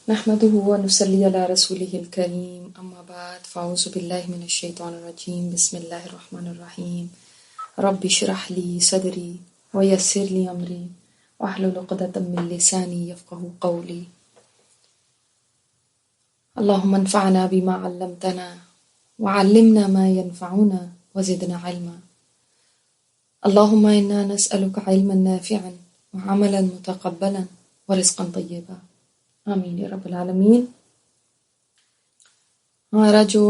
نحمده ونصلي على رسوله الكريم اما بعد فاعوذ بالله من الشيطان الرجيم بسم الله الرحمن الرحيم رب اشرح لي صدري ويسر لي امري واحلل عقدة من لساني يفقهوا قولي اللهم انفعنا بما علمتنا وعلمنا ما ينفعنا وزدنا علما اللهم انا نسألك علما نافعا وعملا متقبلا ورزقا طيبا آمین یا رب العالمین۔ ہمارا جو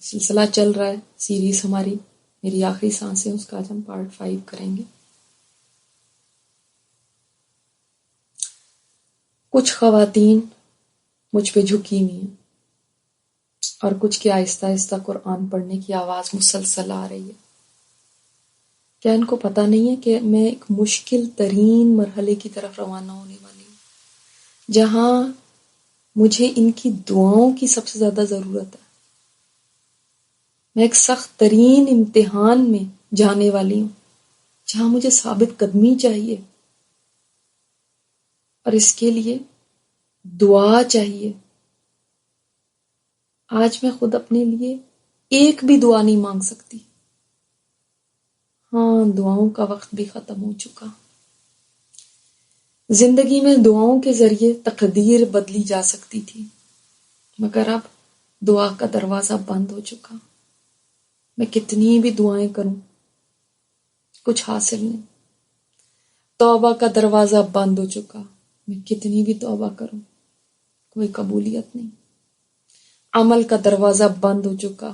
سلسلہ چل رہا ہے، سیریز ہماری میری آخری سانس ہے، اس کا آج ہم پارٹ 5 کریں گے۔ کچھ خواتین مجھ پہ جھکی ہوئی ہیں اور کچھ کی آہستہ آہستہ قرآن پڑھنے کی آواز مسلسل آ رہی ہے۔ کیا ان کو پتہ نہیں ہے کہ میں ایک مشکل ترین مرحلے کی طرف روانہ ہونے والی ہوں، جہاں مجھے ان کی دعاؤں کی سب سے زیادہ ضرورت ہے؟ میں ایک سخت ترین امتحان میں جانے والی ہوں، جہاں مجھے ثابت قدمی چاہیے اور اس کے لیے دعا چاہیے۔ آج میں خود اپنے لیے ایک بھی دعا نہیں مانگ سکتی۔ ہاں، دعاؤں کا وقت بھی ختم ہو چکا۔ زندگی میں دعاؤں کے ذریعے تقدیر بدلی جا سکتی تھی، مگر اب دعا کا دروازہ بند ہو چکا۔ میں کتنی بھی دعائیں کروں کچھ حاصل نہیں۔ توبہ کا دروازہ بند ہو چکا، میں کتنی بھی توبہ کروں کوئی قبولیت نہیں۔ عمل کا دروازہ بند ہو چکا،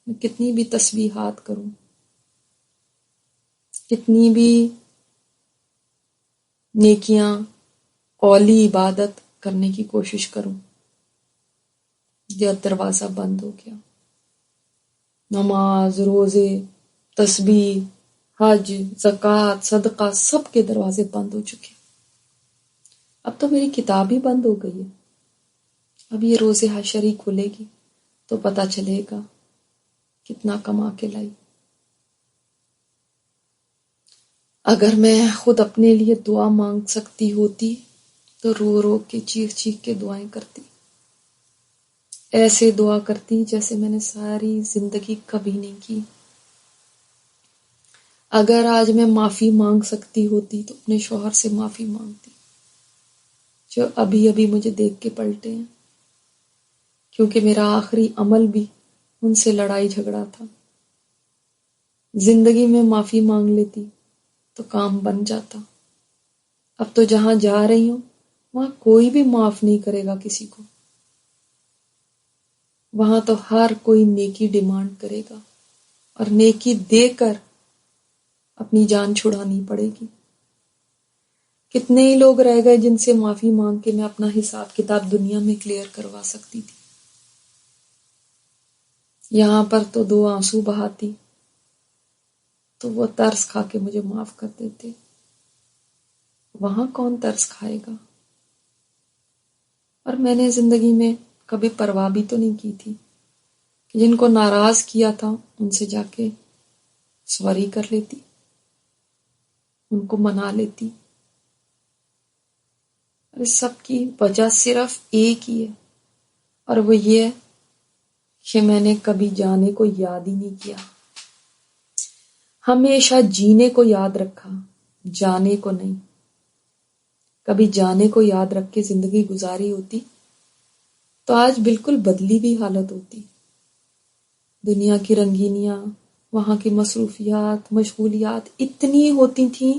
میں کتنی بھی تسبیحات کروں، کتنی بھی نیکیاں قولی عبادت کرنے کی کوشش کروں، یہ دروازہ بند ہو گیا۔ نماز، روزے، تسبیح، حج، زکوٰۃ، صدقہ، سب کے دروازے بند ہو چکے۔ اب تو میری کتاب ہی بند ہو گئی ہے۔ اب یہ روز حشر ہی کھلے گی تو پتہ چلے گا کتنا کما کے لائی۔ اگر میں خود اپنے لیے دعا مانگ سکتی ہوتی تو رو رو کے چیخ چیخ کے دعائیں کرتی، ایسے دعا کرتی جیسے میں نے ساری زندگی کبھی نہیں کی۔ اگر آج میں معافی مانگ سکتی ہوتی تو اپنے شوہر سے معافی مانگتی، جو ابھی ابھی مجھے دیکھ کے پلٹے ہیں، کیونکہ میرا آخری عمل بھی ان سے لڑائی جھگڑا تھا۔ زندگی میں معافی مانگ لیتی تو کام بن جاتا۔ اب تو جہاں جا رہی ہوں وہاں کوئی بھی معاف نہیں کرے گا کسی کو، وہاں تو ہر کوئی نیکی ڈیمانڈ کرے گا اور نیکی دے کر اپنی جان چھڑانی پڑے گی۔ کتنے ہی لوگ رہ گئے جن سے معافی مانگ کے میں اپنا حساب کتاب دنیا میں کلیئر کروا سکتی تھی۔ یہاں پر تو 2 آنسو بہاتی تو وہ ترس کھا کے مجھے معاف کر دیتے، وہاں کون ترس کھائے گا؟ اور میں نے زندگی میں کبھی پرواہ بھی تو نہیں کی تھی کہ جن کو ناراض کیا تھا ان سے جا کے سوری کر لیتی، ان کو منا لیتی۔ اور اس سب کی وجہ صرف ایک ہی ہے، اور وہ یہ ہے کہ میں نے کبھی جانے کو یاد ہی نہیں کیا۔ ہمیشہ جینے کو یاد رکھا، جانے کو نہیں۔ کبھی جانے کو یاد رکھ کے زندگی گزاری ہوتی تو آج بالکل بدلی بھی حالت ہوتی۔ دنیا کی رنگینیاں، وہاں کی مصروفیات، مشغولیات اتنی ہوتی تھیں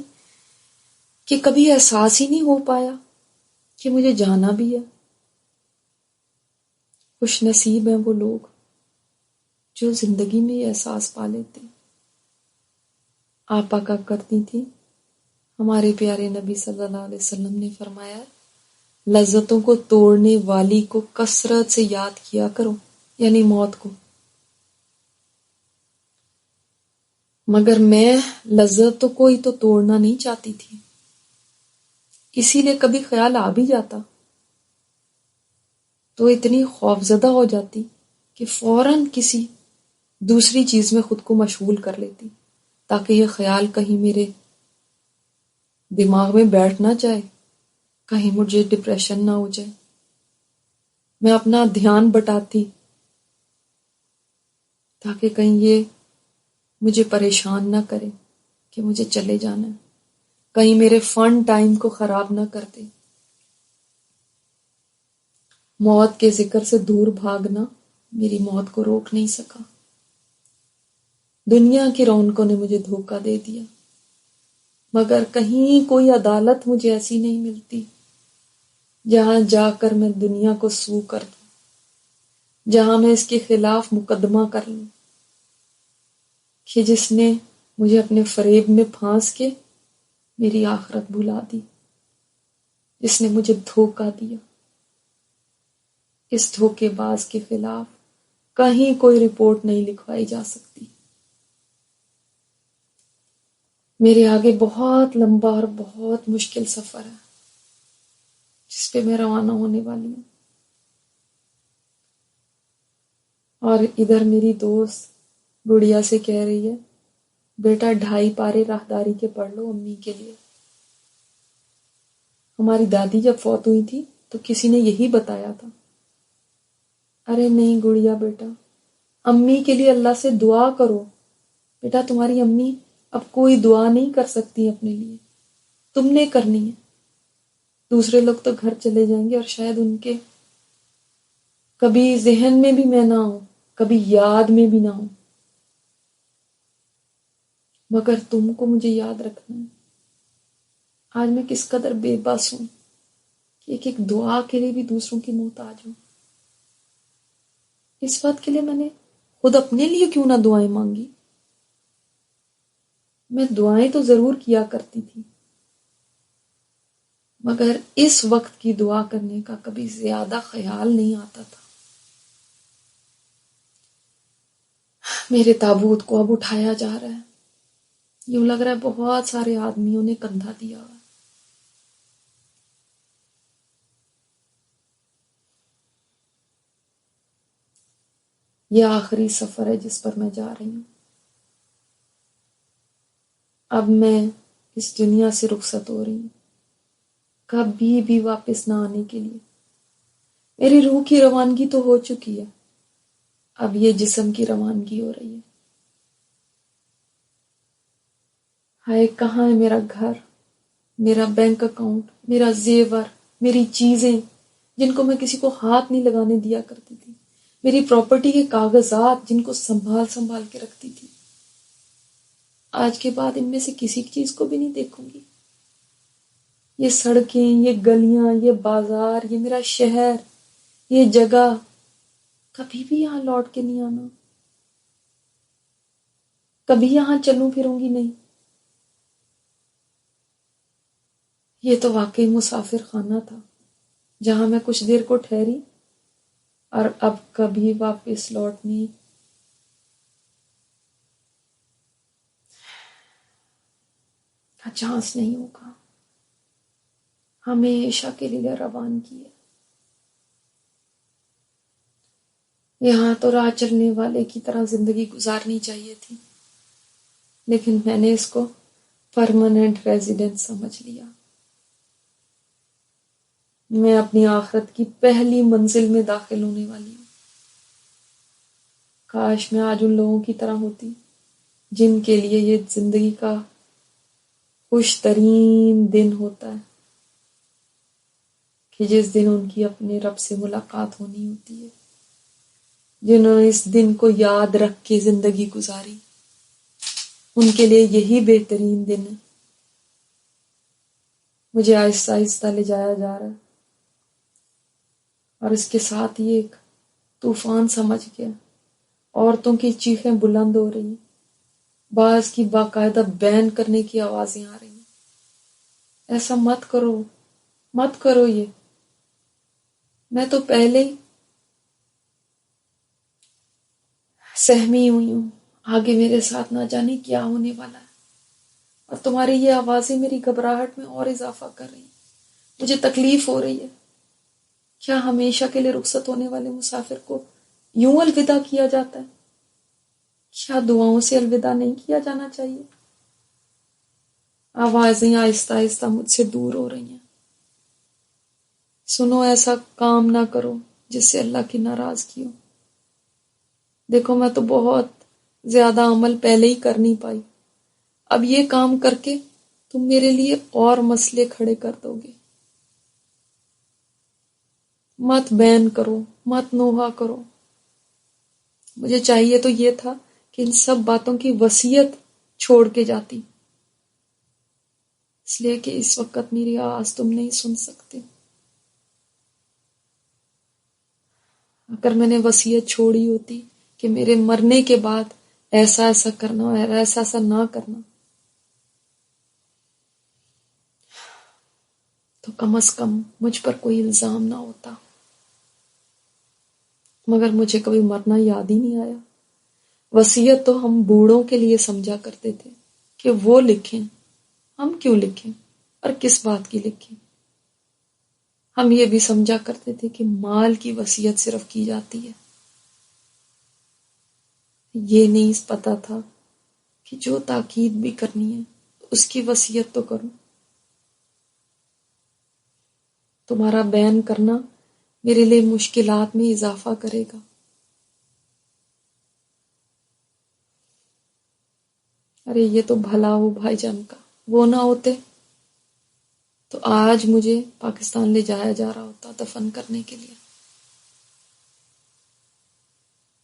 کہ کبھی احساس ہی نہیں ہو پایا کہ مجھے جانا بھی ہے۔ خوش نصیب ہیں وہ لوگ جو زندگی میں یہ احساس پا لیتے۔ آپا کا کرتی تھی، ہمارے پیارے نبی صلی اللہ علیہ وسلم نے فرمایا، لذتوں کو توڑنے والی کو کثرت سے یاد کیا کرو، یعنی موت کو۔ مگر میں لذتوں کو ہی تو توڑنا نہیں چاہتی تھی، اسی لیے کبھی خیال آ بھی جاتا تو اتنی خوفزدہ ہو جاتی کہ فوراً کسی دوسری چیز میں خود کو مشغول کر لیتی تاکہ یہ خیال کہیں میرے دماغ میں بیٹھ نہ جائے، کہیں مجھے ڈپریشن نہ ہو جائے. میں اپنا دھیان بٹاتی تاکہ کہیں یہ مجھے پریشان نہ کرے کہ مجھے چلے جانا ہے، کہیں میرے فن ٹائم کو خراب نہ کر دے. موت کے ذکر سے دور بھاگنا میری موت کو روک نہیں سکا. دنیا کی رونقوں نے مجھے دھوکہ دے دیا، مگر کہیں کوئی عدالت مجھے ایسی نہیں ملتی جہاں جا کر میں دنیا کو سو کر دوں، جہاں میں اس کے خلاف مقدمہ کر لوں کہ جس نے مجھے اپنے فریب میں پھانس کے میری آخرت بھلا دی، جس نے مجھے دھوکہ دیا. اس دھوکے باز کے خلاف کہیں کوئی رپورٹ نہیں لکھوائی جا سکتی. میرے آگے بہت لمبا اور بہت مشکل سفر ہے جس پہ میں روانہ ہونے والی ہوں. اور ادھر میری دوست گڑیا سے کہہ رہی ہے بیٹا 2.5 پارے راہداری کے پڑھ لو امی کے لیے. ہماری دادی جب فوت ہوئی تھی تو کسی نے یہی بتایا تھا. ارے نہیں گڑیا بیٹا، امی کے لیے اللہ سے دعا کرو. بیٹا تمہاری امی اب کوئی دعا نہیں کر سکتی اپنے لیے، تم نے کرنی ہے. دوسرے لوگ تو گھر چلے جائیں گے اور شاید ان کے کبھی ذہن میں بھی میں نہ ہوں، کبھی یاد میں بھی نہ ہوں، مگر تم کو مجھے یاد رکھنا ہے. آج میں کس قدر بے بس ہوں کہ ایک دعا کے لیے بھی دوسروں کی محتاج ہوں. اس بات کے لیے میں نے خود اپنے لیے کیوں نہ دعائیں مانگی. میں دعائیں تو ضرور کیا کرتی تھی، مگر اس وقت کی دعا کرنے کا کبھی زیادہ خیال نہیں آتا تھا. میرے تابوت کو اب اٹھایا جا رہا ہے. یوں لگ رہا ہے بہت سارے آدمیوں نے کندھا دیا ہوا ہے. یہ آخری سفر ہے جس پر میں جا رہی ہوں. اب میں اس دنیا سے رخصت ہو رہی ہوں، کبھی بھی واپس نہ آنے کے لیے. میری روح کی روانگی تو ہو چکی ہے، اب یہ جسم کی روانگی ہو رہی ہے. ہائے کہاں ہے میرا گھر، میرا بینک اکاؤنٹ، میرا زیور، میری چیزیں جن کو میں کسی کو ہاتھ نہیں لگانے دیا کرتی تھی، میری پراپرٹی کے کاغذات جن کو سنبھال سنبھال کے رکھتی تھی. آج کے بعد ان میں سے کسی چیز کو بھی نہیں دیکھوں گی. یہ سڑکیں، یہ گلیاں، یہ بازار، یہ میرا شہر، یہ جگہ، کبھی بھی یہاں لوٹ کے نہیں آنا. کبھی یہاں چلوں پھروں گی نہیں. یہ تو واقعی مسافر خانہ تھا جہاں میں کچھ دیر کو ٹھہری اور اب کبھی واپس لوٹنے کا چانس نہیں ہوگا. ہمیشہ کے لیے روان کیے. یہاں تو راہ چلنے والے کی طرح زندگی گزارنی چاہیے تھی، لیکن میں نے اس کو پرماننٹ ریزیڈنس سمجھ لیا. میں اپنی آخرت کی پہلی منزل میں داخل ہونے والی ہوں. کاش میں آج ان لوگوں کی طرح ہوتی جن کے لیے یہ زندگی کا خوش ترین دن ہوتا ہے کہ جس دن ان کی اپنے رب سے ملاقات ہونی ہوتی ہے، جنہوں نے اس دن کو یاد رکھ کے زندگی گزاری. ان کے لیے یہی بہترین دن ہے. مجھے آہستہ آہستہ لے جایا جا رہا ہے اور اس کے ساتھ ہی ایک طوفان سمجھ گیا. عورتوں کی چیخیں بلند ہو رہی ہیں، بعض کی باقاعدہ بین کرنے کی آوازیں آ رہی ہیں. ایسا مت کرو، مت کرو. یہ میں تو پہلے ہی سہمی ہوئی ہوں، آگے میرے ساتھ نہ جانے کیا ہونے والا ہے. اور تمہاری یہ آوازیں میری گھبراہٹ میں اور اضافہ کر رہی ہیں. مجھے تکلیف ہو رہی ہے. کیا ہمیشہ کے لیے رخصت ہونے والے مسافر کو یوں الوداع کیا جاتا ہے؟ کیا دعاؤں سے الوداع نہیں کیا جانا چاہیے؟ آوازیں آہستہ آہستہ مجھ سے دور ہو رہی ہیں. سنو ایسا کام نہ کرو جس سے اللہ کی ناراضگی ہو. دیکھو میں تو بہت زیادہ عمل پہلے ہی کر نہیں پائی، اب یہ کام کر کے تم میرے لیے اور مسئلے کھڑے کر دو گے. مت بین کرو، مت نوحہ کرو. مجھے چاہیے تو یہ تھا کہ ان سب باتوں کی وصیت چھوڑ کے جاتی، اس لیے کہ اس وقت میری آواز تم نہیں سن سکتے. اگر میں نے وصیت چھوڑی ہوتی کہ میرے مرنے کے بعد ایسا ایسا کرنا اور ایسا ایسا نہ کرنا، تو کم از کم مجھ پر کوئی الزام نہ ہوتا. مگر مجھے کبھی مرنا یاد ہی نہیں آیا. وصیت تو ہم بوڑھوں کے لیے سمجھا کرتے تھے کہ وہ لکھیں، ہم کیوں لکھیں اور کس بات کی لکھیں. ہم یہ بھی سمجھا کرتے تھے کہ مال کی وصیت صرف کی جاتی ہے. یہ نہیں پتا تھا کہ جو تاکید بھی کرنی ہے اس کی وصیت تو کروں. تمہارا بیان کرنا میرے لیے مشکلات میں اضافہ کرے گا. ارے یہ تو بھلا ہو بھائی جان کا، وہ نہ ہوتے تو آج مجھے پاکستان لے جایا جا رہا ہوتا دفن کرنے کے لیے.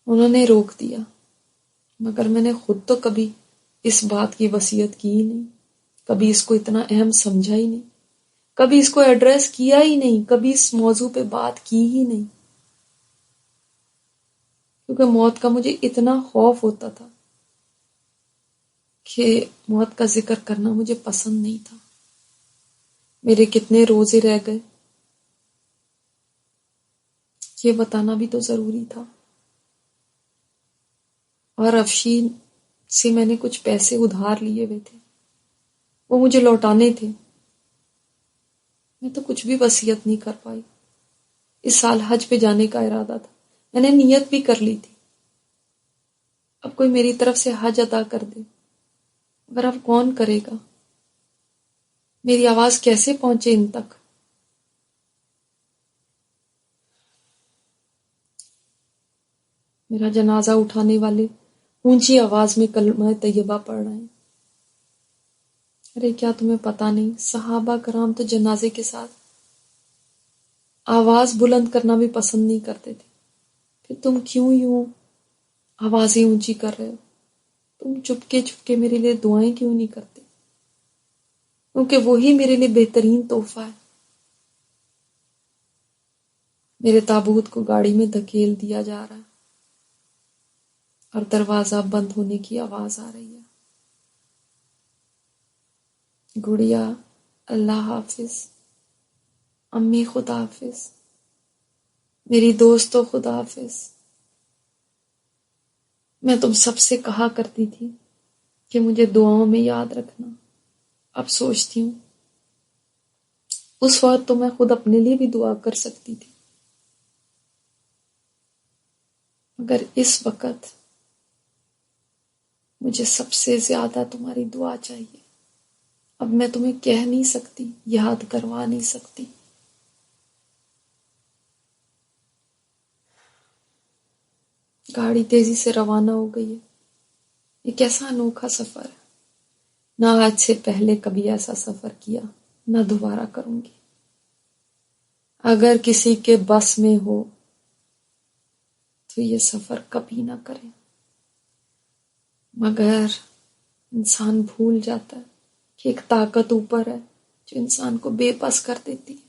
انہوں نے روک دیا، مگر میں نے خود تو کبھی اس بات کی وصیت کی ہی نہیں، کبھی اس کو اتنا اہم سمجھا ہی نہیں، کبھی اس کو ایڈریس کیا ہی نہیں، کبھی اس موضوع پہ بات کی ہی نہیں. کیونکہ موت کا مجھے اتنا خوف ہوتا تھا کہ موت کا ذکر کرنا مجھے پسند نہیں تھا. میرے کتنے روزے رہ گئے یہ بتانا بھی تو ضروری تھا. اور افشین سے میں نے کچھ پیسے ادھار لیے ہوئے تھے، وہ مجھے لوٹانے تھے. میں تو کچھ بھی وصیت نہیں کر پائی. اس سال حج پہ جانے کا ارادہ تھا، میں نے نیت بھی کر لی تھی. اب کوئی میری طرف سے حج ادا کر دے، مگر اب کون کرے گا؟ میری آواز کیسے پہنچے ان تک؟ میرا جنازہ اٹھانے والے اونچی آواز میں کلمہ طیبہ پڑھ رہے ہیں. ارے کیا تمہیں پتا نہیں، صحابہ کرام تو جنازے کے ساتھ آواز بلند کرنا بھی پسند نہیں کرتے تھے. پھر تم کیوں یوں آوازیں اونچی کر رہے ہو؟ تم چپکے چپکے میرے لیے دعائیں کیوں نہیں کرتے؟ کیونکہ وہی میرے لیے بہترین تحفہ ہے. میرے تابوت کو گاڑی میں دھکیل دیا جا رہا ہے اور دروازہ بند ہونے کی آواز آ رہی ہے. گڑیا اللہ حافظ، امی خدا حافظ، میری دوستو خدا حافظ. میں تم سب سے کہا کرتی تھی کہ مجھے دعاؤں میں یاد رکھنا. اب سوچتی ہوں اس وقت تو میں خود اپنے لیے بھی دعا کر سکتی تھی، مگر اس وقت مجھے سب سے زیادہ تمہاری دعا چاہیے. اب میں تمہیں کہہ نہیں سکتی، یاد کروا نہیں سکتی. گاڑی تیزی سے روانہ ہو گئی ہے. یہ کیسا انوکھا سفر ہے، نہ آج سے پہلے کبھی ایسا سفر کیا، نہ دوبارہ کروں گی. اگر کسی کے بس میں ہو تو یہ سفر کبھی نہ کرے. مگر انسان بھول جاتا ہے کہ ایک طاقت اوپر ہے جو انسان کو بے بس کر دیتی ہے.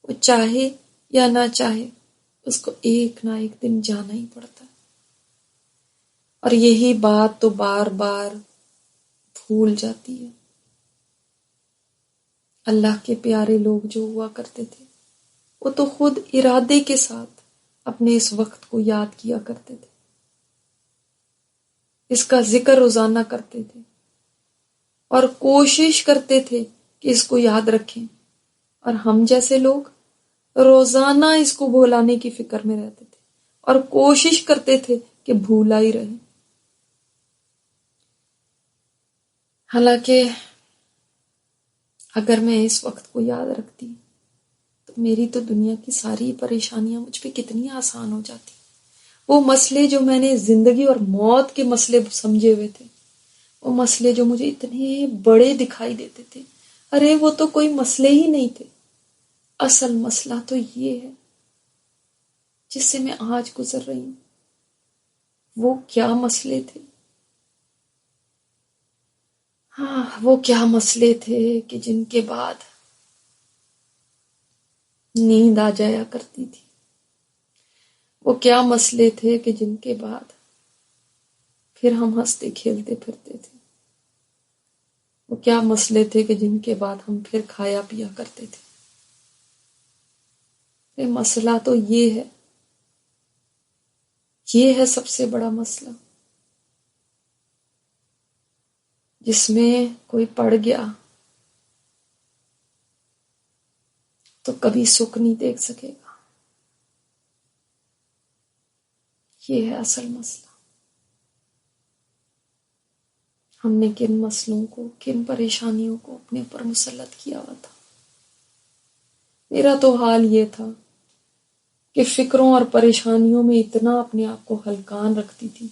وہ چاہے یا نہ چاہے اس کو ایک نہ ایک دن جانا ہی پڑتا ہے. اور یہی بات تو بار بار بھول جاتی ہے. اللہ کے پیارے لوگ جو ہوا کرتے تھے وہ تو خود ارادے کے ساتھ اپنے اس وقت کو یاد کیا کرتے تھے، اس کا ذکر روزانہ کرتے تھے اور کوشش کرتے تھے کہ اس کو یاد رکھیں. اور ہم جیسے لوگ روزانہ اس کو بھولانے کی فکر میں رہتے تھے اور کوشش کرتے تھے کہ بھولا ہی رہے. حالانکہ اگر میں اس وقت کو یاد رکھتی تو میری تو دنیا کی ساری پریشانیاں مجھ پہ کتنی آسان ہو جاتی. وہ مسئلے جو میں نے زندگی اور موت کے مسئلے سمجھے ہوئے تھے، وہ مسئلے جو مجھے اتنے بڑے دکھائی دیتے تھے، ارے وہ تو کوئی مسئلے ہی نہیں تھے. اصل مسئلہ تو یہ ہے جس سے میں آج گزر رہی ہوں. وہ کیا مسئلے تھے؟ ہاں، وہ کیا مسئلے تھے کہ جن کے بعد نیند آ جایا کرتی تھی. وہ کیا مسئلے تھے کہ جن کے بعد پھر ہم ہنستے کھیلتے پھرتے تھے. وہ کیا مسئلے تھے کہ جن کے بعد ہم پھر کھایا پیا کرتے تھے. یہ مسئلہ تو یہ ہے سب سے بڑا مسئلہ، جس میں کوئی پڑ گیا تو کبھی سکھ نہیں دیکھ سکے گا. یہ ہے اصل مسئلہ. ہم نے کن مسئلوں کو، کن پریشانیوں کو اپنے اوپر مسلط کیا ہوا تھا. میرا تو حال یہ تھا کہ فکروں اور پریشانیوں میں اتنا اپنے آپ کو ہلکان رکھتی تھی.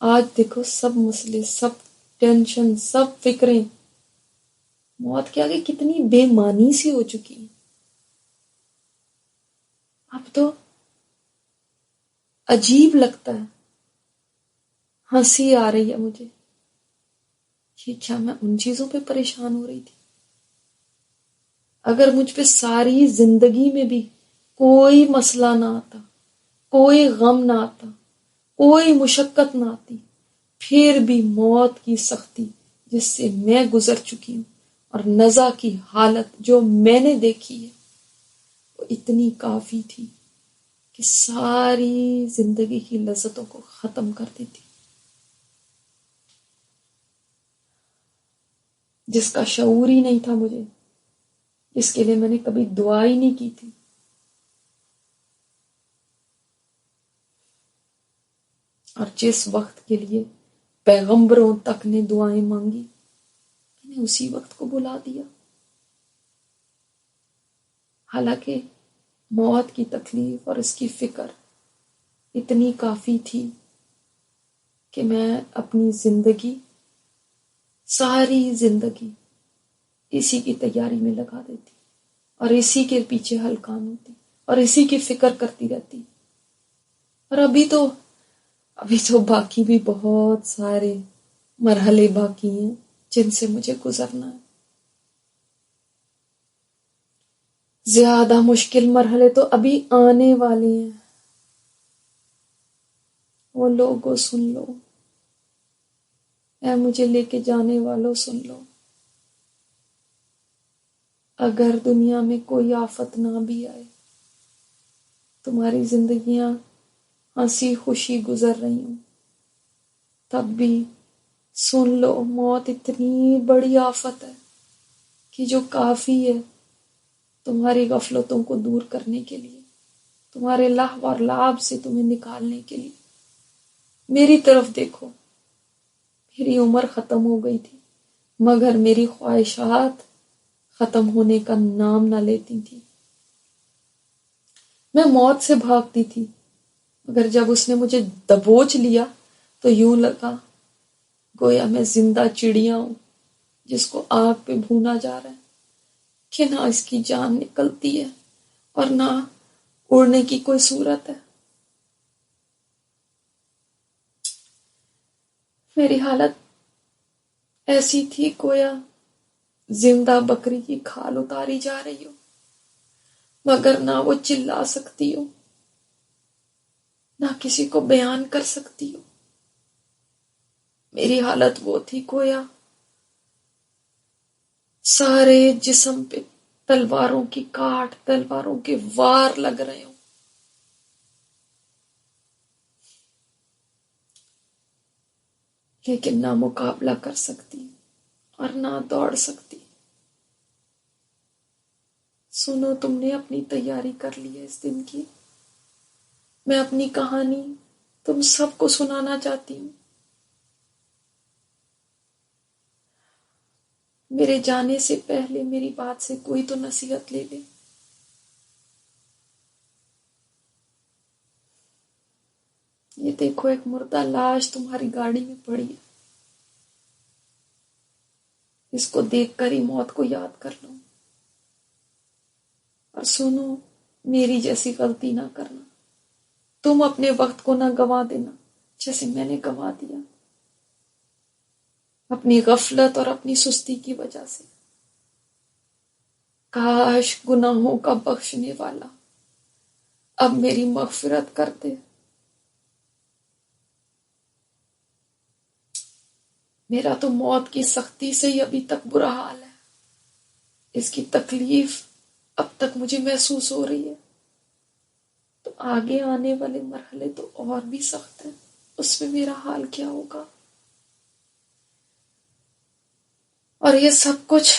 آج دیکھو سب مسئلے، سب ٹینشن، سب فکریں موت کے آگے کتنی بے معنی سی ہو چکی ہیں. اب تو عجیب لگتا ہے، ہنسی آ رہی ہے مجھے. یہ کیا میں ان چیزوں پہ پریشان ہو رہی تھی؟ اگر مجھ پہ ساری زندگی میں بھی کوئی مسئلہ نہ آتا، کوئی غم نہ آتا، کوئی مشقت نہ آتی، پھر بھی موت کی سختی جس سے میں گزر چکی ہوں اور نزا کی حالت جو میں نے دیکھی ہے، وہ اتنی کافی تھی کہ ساری زندگی کی لذتوں کو ختم کر دیتی. جس کا شعور ہی نہیں تھا مجھے، جس کے لیے میں نے کبھی دعا ہی نہیں کی تھی. اور جس وقت کے لیے پیغمبروں تک نے دعائیں مانگی، میں نے اسی وقت کو بلا دیا. حالانکہ موت کی تکلیف اور اس کی فکر اتنی کافی تھی کہ میں اپنی زندگی، ساری زندگی اسی کی تیاری میں لگا دیتی اور اسی کے پیچھے ہلکان ہوتی اور اسی کی فکر کرتی رہتی. اور ابھی تو باقی بھی بہت سارے مرحلے باقی ہیں جن سے مجھے گزرنا ہے. زیادہ مشکل مرحلے تو ابھی آنے والے ہیں. وہ لوگوں سن لو، اے مجھے لے کے جانے والوں سن لو. اگر دنیا میں کوئی آفت نہ بھی آئے، تمہاری زندگیاں ہنسی خوشی گزر رہی ہوں، تب بھی سن لو، موت اتنی بڑی آفت ہے کہ جو کافی ہے تمہاری غفلتوں کو دور کرنے کے لیے، تمہارے لہو اور لعب سے تمہیں نکالنے کے لیے. میری طرف دیکھو، میری عمر ختم ہو گئی تھی مگر میری خواہشات ختم ہونے کا نام نہ لیتی تھی. میں موت سے بھاگتی تھی مگر جب اس نے مجھے دبوچ لیا تو یوں لگا گویا میں زندہ چڑیا ہوں جس کو آگ پہ بھونا جا رہا ہے، کہ نہ اس کی جان نکلتی ہے اور نہ اڑنے کی کوئی صورت ہے. میری حالت ایسی تھی گویا زندہ بکری کی کھال اتاری جا رہی ہو، مگر نہ وہ چلا سکتی ہو، نہ کسی کو بیان کر سکتی ہو. میری حالت وہ تھی گویا سارے جسم پہ تلواروں کی کاٹ، تلواروں کے وار لگ رہے ہوں. لیکن نہ مقابلہ کر سکتی اور نہ دوڑ سکتی. سنو، تم نے اپنی تیاری کر لی ہے اس دن کی. میں اپنی کہانی تم سب کو سنانا چاہتی ہوں. میرے جانے سے پہلے میری بات سے کوئی تو نصیحت لے لے. دیکھو ایک مردہ لاش تمہاری گاڑی میں پڑی ہے، اس کو دیکھ کر ہی موت کو یاد کر لو، اور سنو میری جیسی غلطی نہ کرنا، تم اپنے وقت کو نہ گنوا دینا جیسے میں نے گنوا دیا، اپنی غفلت اور اپنی سستی کی وجہ سے۔ کاش گناہوں کا بخشنے والا اب میری مغفرت کر دے۔ میرا تو موت کی سختی سے ہی ابھی تک برا حال ہے، اس کی تکلیف اب تک مجھے محسوس ہو رہی ہے، تو آگے آنے والے مرحلے تو اور بھی سخت ہیں، اس میں میرا حال کیا ہوگا؟ اور یہ سب کچھ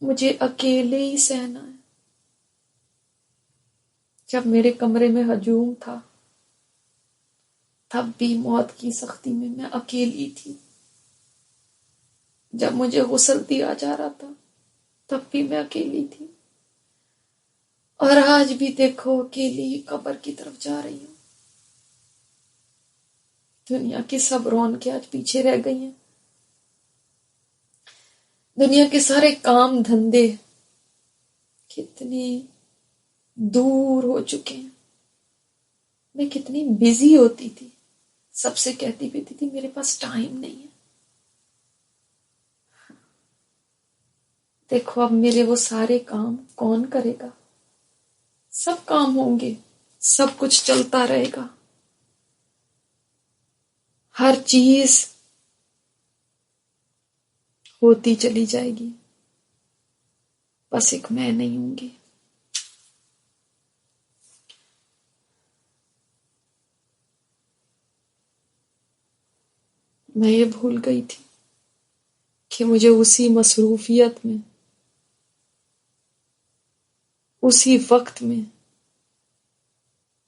مجھے اکیلے ہی سہنا ہے۔ جب میرے کمرے میں ہجوم تھا تب بھی موت کی سختی میں اکیلی تھی، جب مجھے غسل دیا جا رہا تھا تب بھی میں اکیلی تھی، اور آج بھی دیکھو اکیلی ہی قبر کی طرف جا رہی ہوں۔ دنیا کی سب رونقیں آج پیچھے رہ گئی ہیں، دنیا کے سارے کام دھندے کتنے دور ہو چکے ہیں۔ میں کتنی بزی ہوتی تھی، سب سے کہتی بھی تھی میرے پاس ٹائم نہیں ہے۔ دیکھو اب میرے وہ سارے کام کون کرے گا؟ سب کام ہوں گے، سب کچھ چلتا رہے گا، ہر چیز ہوتی چلی جائے گی، بس ایک میں نہیں ہوں گی۔ میں یہ بھول گئی تھی کہ مجھے اسی مصروفیت میں، اسی وقت میں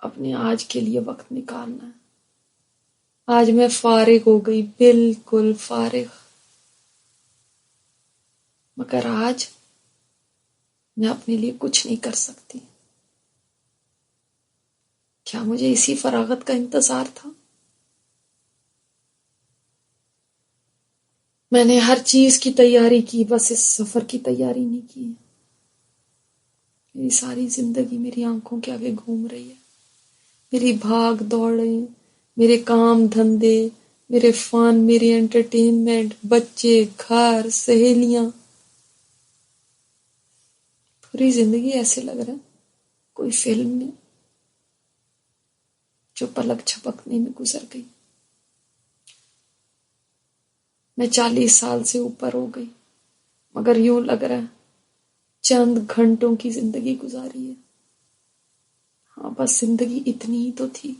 اپنے آج کے لیے وقت نکالنا ہے۔ آج میں فارغ ہو گئی، بالکل فارغ، مگر آج میں اپنے لیے کچھ نہیں کر سکتی۔ کیا مجھے اسی فراغت کا انتظار تھا؟ میں نے ہر چیز کی تیاری کی، بس اس سفر کی تیاری نہیں کی۔ میری ساری زندگی میری آنکھوں کے آگے گھوم رہی ہے، میری بھاگ دوڑیں، میرے کام دھندے، میرے فن، میری انٹرٹینمنٹ، بچے، گھر، سہیلیاں، پوری زندگی ایسے لگ رہا ہے کوئی فلم میں جو پلک جھپکنے میں گزر گئی۔ میں 40 سال سے اوپر ہو گئی، مگر یوں لگ رہا ہے چند گھنٹوں کی زندگی گزاری ہے۔ ہاں بس زندگی اتنی ہی تو تھی۔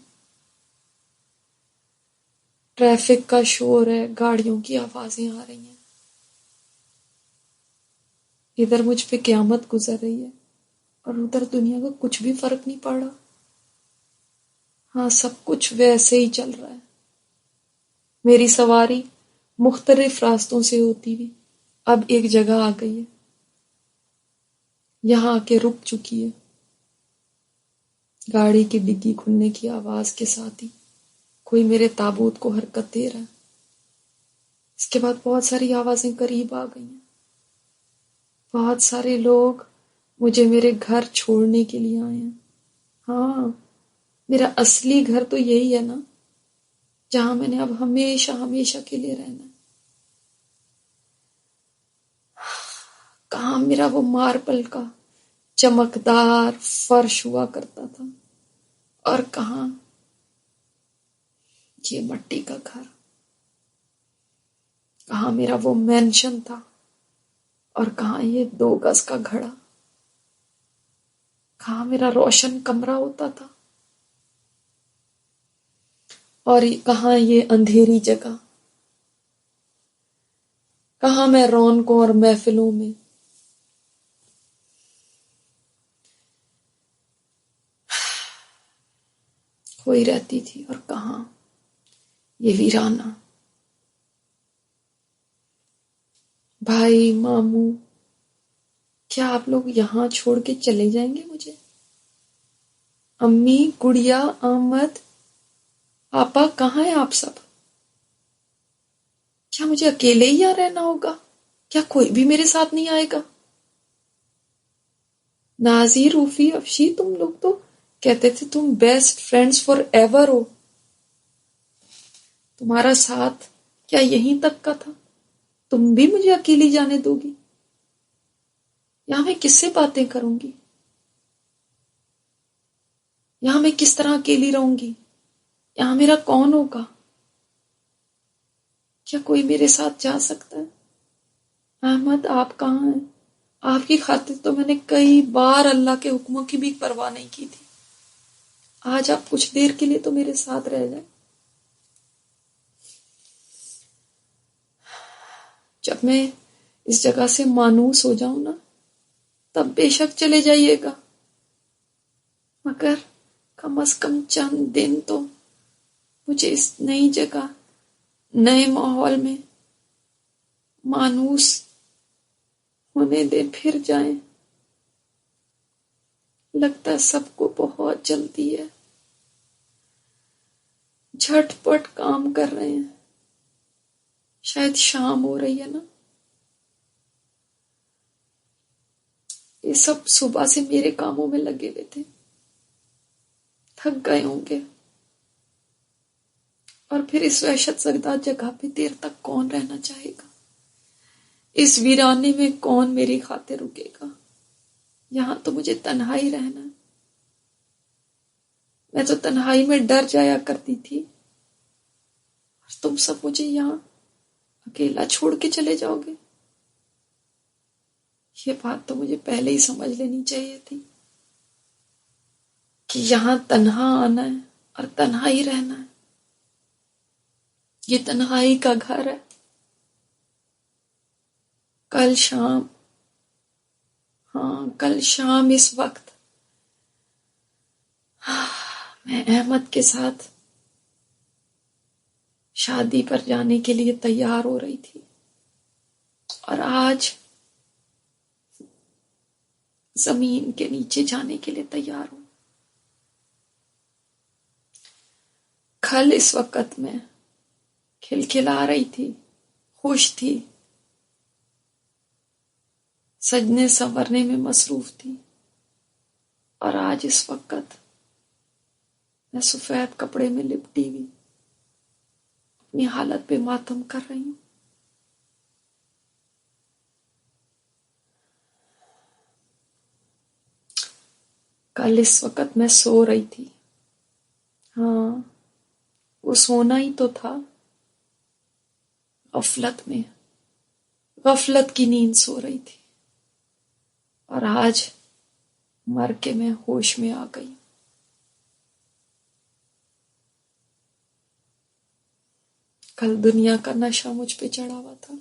ٹریفک کا شور ہے، گاڑیوں کی آوازیں آ رہی ہیں، ادھر مجھ پہ قیامت گزر رہی ہے اور ادھر دنیا کا کچھ بھی فرق نہیں پڑ رہا۔ ہاں سب کچھ ویسے ہی چل رہا ہے، میری سواری مختلف راستوں سے ہوتی ہوئی اب ایک جگہ آ گئی ہے، یہاں آ کے رک چکی ہے۔ گاڑی کی ڈگی کھلنے کی آواز کے ساتھ ہی کوئی میرے تابوت کو حرکت دے رہا ہے۔ اس کے بعد بہت ساری آوازیں قریب آ گئی ہیں، بہت سارے لوگ مجھے میرے گھر چھوڑنے کے لیے آئے ہیں۔ ہاں میرا اصلی گھر تو یہی ہے نا، جہاں میں نے اب ہمیشہ ہمیشہ کے لیے رہنا ہے۔ کہاں میرا وہ ماربل کا چمکدار فرش ہوا کرتا تھا، اور کہاں یہ مٹی کا گھر، کہاں میرا وہ مینشن تھا اور کہاں یہ 2 گز کا گھڑا، کہاں میرا روشن کمرہ ہوتا تھا اور کہاں یہ اندھیری جگہ، کہاں میں رونقوں اور محفلوں میں ہوئی رہتی تھی، اور کہاں یہ ویرانہ۔ بھائی ماموں، کیا آپ لوگ یہاں چھوڑ کے چلے جائیں گے مجھے؟ امی، گڑیا، احمد، آپا کہاں ہیں آپ سب؟ کیا مجھے اکیلے ہی یہاں رہنا ہوگا؟ کیا کوئی بھی میرے ساتھ نہیں آئے گا؟ نازی، روفی، افشی، تم لوگ تو کہتے تھے تم بیسٹ فرینڈز فار ایور ہو. تمہارا ساتھ کیا یہیں تک کا تھا؟ تم بھی مجھے اکیلی جانے دو گی؟ یہاں میں کس سے باتیں کروں گی؟ یہاں میں کس طرح اکیلی رہوں گی؟ یہاں میرا کون ہوگا؟ کیا کوئی میرے ساتھ جا سکتا ہے؟ احمد آپ کہاں ہیں؟ آپ کی خاطر تو میں نے کئی بار اللہ کے حکموں کی بھی پرواہ نہیں کی تھی. آج آپ کچھ دیر کے لیے تو میرے ساتھ رہ جائیں. جب میں اس جگہ سے مانوس ہو جاؤں نا تب بے شک چلے جائیے گا، مگر کم از کم چند دن تو مجھے اس نئی جگہ، نئے ماحول میں مانوس ہونے دیں، پھر جائیں. لگتا ہے سب کو بہت جلدی ہے، جھٹ پٹ کام کر رہے ہیں. شاید شام ہو رہی ہے نا. یہ سب صبح سے میرے کاموں میں لگے ہوئے تھے، تھک گئے ہوں گے. اور پھر اس وحشت زدہ جگہ پہ دیر تک کون رہنا چاہے گا؟ اس ویرانے میں کون میری خاطر رکے گا؟ یہاں تو مجھے تنہا ہی رہنا ہے. میں تو تنہائی میں ڈر جایا کرتی تھی، اور تم سب مجھے یہاں اکیلا چھوڑ کے چلے جاؤ گے. یہ بات تو مجھے پہلے ہی سمجھ لینی چاہیے تھی کہ یہاں تنہا آنا ہے اور تنہا ہی رہنا ہے. یہ تنہائی کا گھر ہے. کل شام، ہاں کل شام اس وقت میں احمد کے ساتھ شادی پر جانے کے لیے تیار ہو رہی تھی، اور آج زمین کے نیچے جانے کے لیے تیار ہوں. کل اس وقت میں کھلکھلا رہی تھی، خوش تھی، سجنے سنورنے میں مصروف تھی، اور آج اس وقت میں سفید کپڑے میں لپٹی ہوئی اپنی حالت پہ ماتم کر رہی ہوں. کل اس وقت میں سو رہی تھی. ہاں وہ سونا ہی تو تھا، غفلت میں، غفلت کی نیند سو رہی تھی، اور آج مر کے میں ہوش میں آ گئی. کل دنیا کا نشہ مجھ پہ چڑھا ہوا تھا،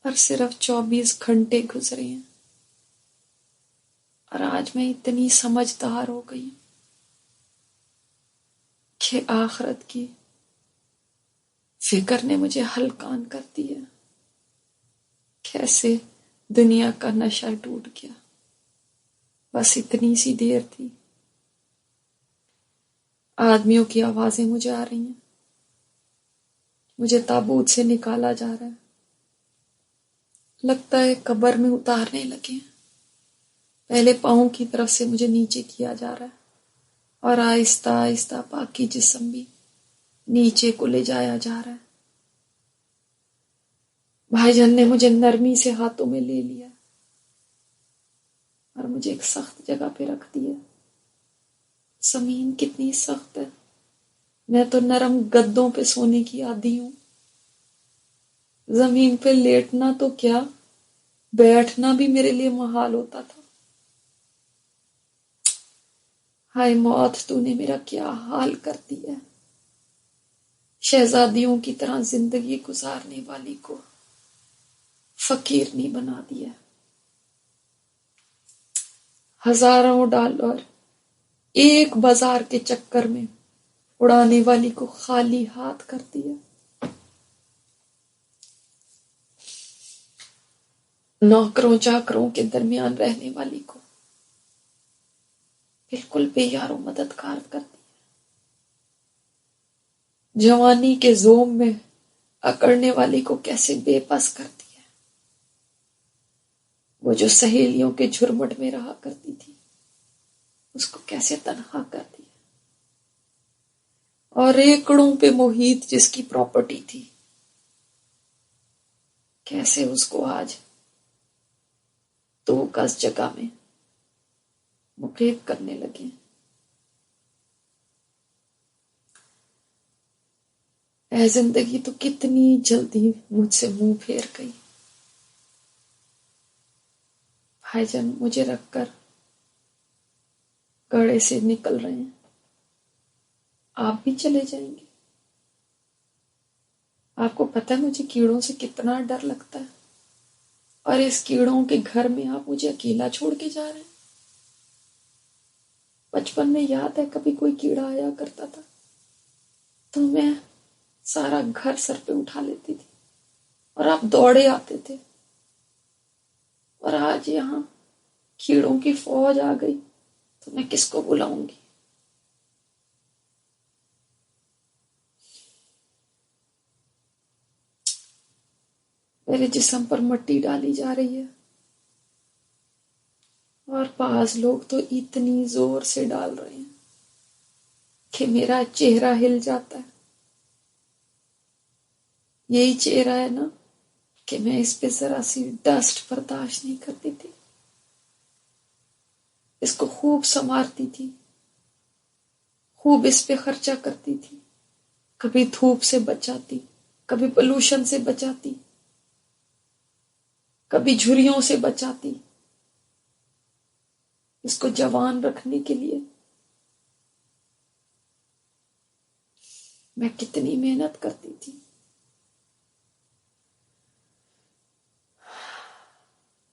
اور صرف 24 گھنٹے گزرے ہیں، اور آج میں اتنی سمجھدار ہو گئی ہوں کہ آخرت کی فکر نے مجھے ہلکان کر دیا. کیسے دنیا کا نشہ ٹوٹ گیا. بس اتنی سی دیر تھی. آدمیوں کی آوازیں مجھے آ رہی ہیں، مجھے تابوت سے نکالا جا رہا ہے. لگتا ہے قبر میں اتارنے لگے ہیں. پہلے پاؤں کی طرف سے مجھے نیچے کیا جا رہا ہے، اور آہستہ آہستہ باقی جسم بھی نیچے کو لے جایا جا رہا ہے. بھائی جان نے مجھے نرمی سے ہاتھوں میں لے لیا اور مجھے ایک سخت جگہ پہ رکھ دیا. زمین کتنی سخت ہے. میں تو نرم گدوں پہ سونے کی عادی ہوں. زمین پہ لیٹنا تو کیا، بیٹھنا بھی میرے لیے محال ہوتا تھا. ہائے موت، تو نے میرا کیا حال کر دیا. شہزادیوں کی طرح زندگی گزارنے والی کو فقیر نہیں بنا دیا. ہزاروں ڈالر ایک بازار کے چکر میں اڑانے والی کو خالی ہاتھ کر دیا. نوکروں چاکروں کے درمیان رہنے والی کو بالکل بے یار و مددگار کر دیا. جوانی کے زوم میں اکڑنے والی کو کیسے بے بس کر دیا، وہ جو سہیلیوں کے جھرمٹ میں رہا کرتی تھی اس کو کیسے تنہا کر دیا، اور ایکڑوں پہ محیط جس کی پراپرٹی تھی کیسے اس کو آج 2 گز جگہ میں مقید کرنے لگے۔ اے زندگی تو کتنی جلدی مجھ سے منہ پھیر گئی۔ بھائی جان مجھے رکھ کر گڑھے سے نکل رہے ہیں، آپ بھی چلے جائیں گے؟ آپ کو پتہ ہے مجھے کیڑوں سے کتنا ڈر لگتا ہے، اور اس کیڑوں کے گھر میں آپ مجھے اکیلا چھوڑ کے جا رہے ہیں۔ بچپن میں یاد ہے کبھی کوئی کیڑا آیا کرتا تھا تو میں سارا گھر سر پہ اٹھا لیتی تھی اور آپ دوڑے آتے تھے، اور آج یہاں کیڑوں کی فوج آ گئی تو میں کس کو بلاؤں گی؟ میرے جسم پر مٹی ڈالی جا رہی ہے، اور بعض لوگ تو اتنی زور سے ڈال رہے ہیں کہ میرا چہرہ ہل جاتا ہے۔ یہی چہرہ ہے نا کہ میں اس پہ ذرا سی ڈسٹ برداشت نہیں کرتی تھی، اس کو خوب سنوارتی تھی، خوب اس پہ خرچہ کرتی تھی، کبھی دھوپ سے بچاتی، کبھی پولوشن سے بچاتی، کبھی جھریوں سے بچاتی، اس کو جوان رکھنے کے لیے میں کتنی محنت کرتی تھی۔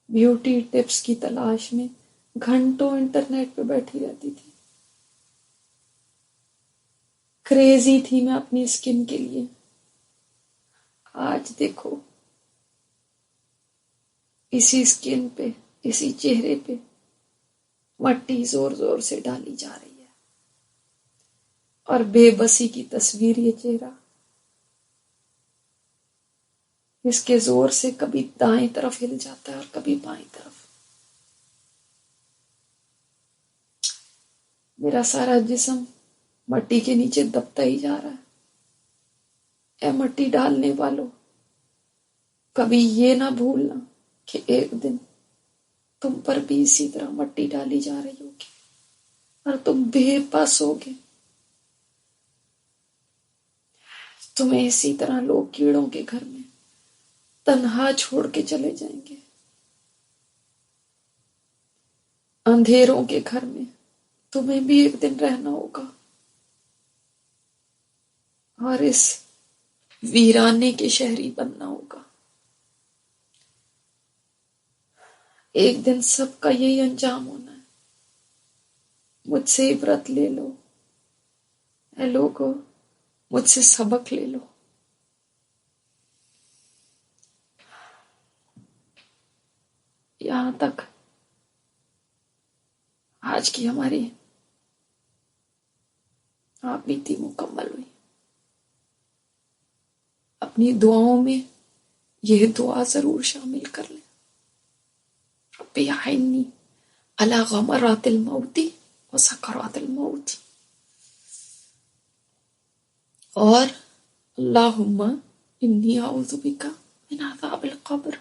بیوٹی ٹپس کی تلاش میں گھنٹوں انٹرنیٹ پہ بیٹھی رہتی تھی، کریزی تھی میں اپنی اسکن کے لیے۔ آج دیکھو اسی اسکن پہ، اسی چہرے پہ مٹی زور زور سے ڈالی جا رہی ہے، اور بے بسی کی تصویر یہ چہرہ، اس کے زور سے کبھی دائیں طرف ہل جاتا ہے اور کبھی بائیں طرف۔ میرا سارا جسم مٹی کے نیچے دبتا ہی جا رہا ہے۔ اے مٹی ڈالنے والوں، کبھی یہ نہ بھولنا کہ ایک دن تم پر بھی اسی طرح مٹی ڈالی جا رہی ہوگی اور تم بے بس ہوگے۔ تمہیں اسی طرح لوگ کیڑوں کے گھر میں تنہا چھوڑ کے چلے جائیں گے، اندھیروں کے گھر میں تمہیں بھی ایک دن رہنا ہوگا، اور اس ویرانے کے شہری بننا ہوگا۔ ایک دن سب کا یہی انجام ہونا ہے۔ مجھ سے عبرت لے لو اے لوگو، مجھ سے سبق لے لو۔ یہاں تک آج کی ہماری آپ بیتی مکمل ہوئی۔ اپنی دعاؤں میں یہ دعا ضرور شامل کر لیں، رب اعِنِّی علی غمرات الموت و سکرات الموت، اور اللہم انی اعوذ بک من عذاب القبر،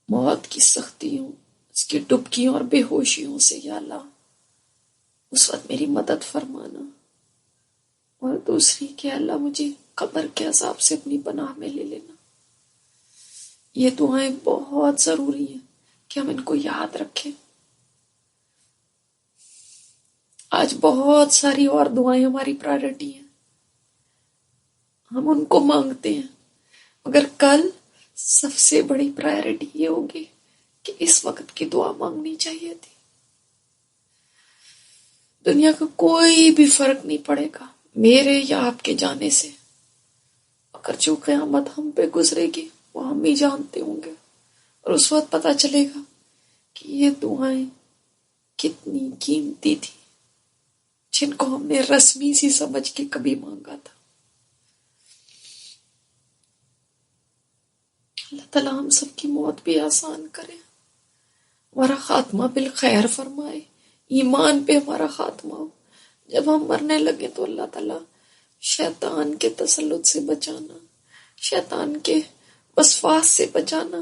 موت کی سختیوں، اس کی ڈبکیوں اور بے ہوشیوں سے یا اللہ اس وقت میری مدد فرمانا، اور دوسری کہ اللہ مجھے قبر کے عذاب سے اپنی پناہ میں لے لینا۔ یہ دعائیں بہت ضروری ہیں کہ ہم ان کو یاد رکھیں۔ آج بہت ساری اور دعائیں ہماری پرائرٹی ہیں، ہم ان کو مانگتے ہیں، مگر کل سب سے بڑی پرائرٹی یہ ہوگی کہ اس وقت کی دعا مانگنی چاہیے تھی۔ دنیا کا کوئی بھی فرق نہیں پڑے گا میرے یا آپ کے جانے سے، اگر جو قیامت ہم پہ گزرے گی وہ ہم ہی جانتے ہوں گے، اور اس وقت پتہ چلے گا کہ یہ دعائیں کتنی قیمتی تھی، جن کو ہم نے رسمی سی سمجھ کے کبھی مانگا تھا۔ اللہ تعالیٰ ہم سب کی موت بھی آسان کرے، ہمارا خاتمہ بالخیر فرمائے، ایمان پہ ہمارا خاتمہ ہو۔ جب ہم مرنے لگے تو اللہ تعالیٰ شیطان کے تسلط سے بچانا، شیطان کے وسواس سے بچانا،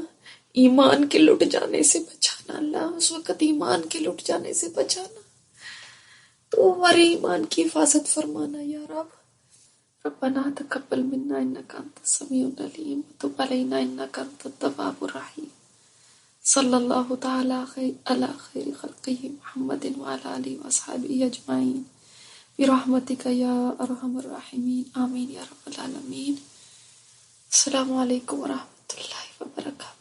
ایمان کے لٹ جانے سے بچانا، اللہ اس وقت ایمان کے لٹ جانے سے بچانا۔ تو ہمارے ایمان کی حفاظت فرمانا یا رب۔ ربنا تقبل منا انك انت السميع العليم وتب علينا انك انت التواب الرحيم صلی اللہ تعالی علی خیر خلقہ محمد وعلی آلہ واصحابہ اجمعین برحمتک یا ارحم الراحمین آمین یا رب العالمین۔ السلام علیکم ورحمۃ اللہ وبرکاتہ۔